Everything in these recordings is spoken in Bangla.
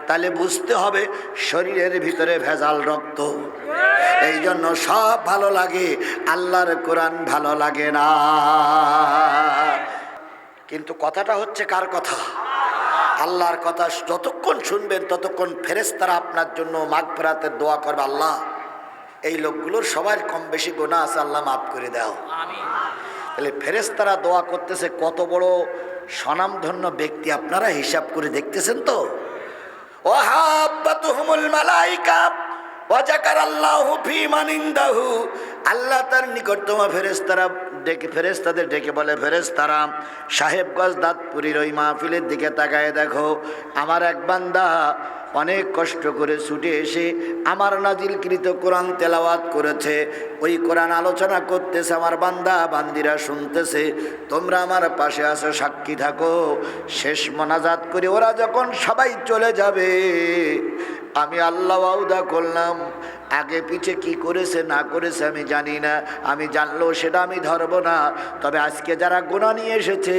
তাহলে বুঝতে হবে শরীরের ভিতরে ভেজাল রক্ত। এই জন্য সব ভালো লাগে, আল্লাহর কোরআন ভালো লাগে না। কিন্তু কথাটা হচ্ছে কার কথা? আল্লাহর কথা। যতক্ষণ শুনবেন ততক্ষণ ফেরেশতারা আপনার জন্য মাগফিরাতের দোয়া করবে। আল্লাহ, এই লোকগুলোর সবার কম বেশি গুনাহ আছে, আল্লাহ মাফ করে দাও। তাহলে ফেরেশতারা দোয়া করতেছে, কত বড় স্বনামধন্য ব্যক্তি আপনারা হিসাব করে দেখতেছেন তো। ওয়াহাব্বাতুহুমুল মালাইকা ওয়া যাকারাল্লাহু ফী মান ইনদাহু, আল্লাহ তার নিকটতম ফেরেশতাদের ডেকে বলে, ফেরেশতারা সাহেবগঞ্জ দাঁতপুরীর ওই মাহফিলের দিকে তাকায় দেখো, আমার এক বান্দা অনেক কষ্ট করে ছুটে এসে আমার নাজিলকৃত কোরআন তেলাওয়াত করেছে, ওই কোরআন আলোচনা করতেছে, আমার বান্দা বান্দিরা শুনতেছে, তোমরা আমার পাশে আসো, সাক্ষী থাকো। শেষ মোনাজাত করে ওরা যখন সবাই চলে যাবে, আমি আল্লাহ ওয়াদা করলাম, আগে পিছে কি করেছে না করেছে আমি জানি না, আমি জানলেও সেটা আমি ধরবো না, তবে আজকে যারা গুনাহ নিয়ে এসেছে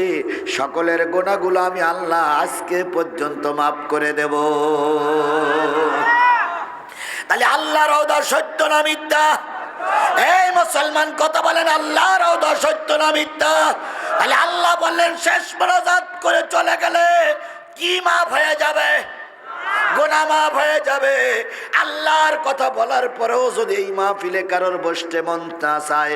সকলের গুনাহগুলো আমি আল্লাহ আজকে পর্যন্ত মাফ করে দেব। তাহলে আল্লাহর ওয়াদা সত্য না মিথ্যা? এই মুসলমান কথা বলেন, আল্লাহর ওয়াদা সত্য না মিথ্যা? তাহলে আল্লাহ বললেন শেষ মোনাজাত করে চলে গেলে কি মাফ হয়ে যাবে? গুনাহ মাফ হয়ে যাবে। আল্লাহর কথা বলার পরেও যদি এই মাহফিলে কারোর বসতে মন না চায়,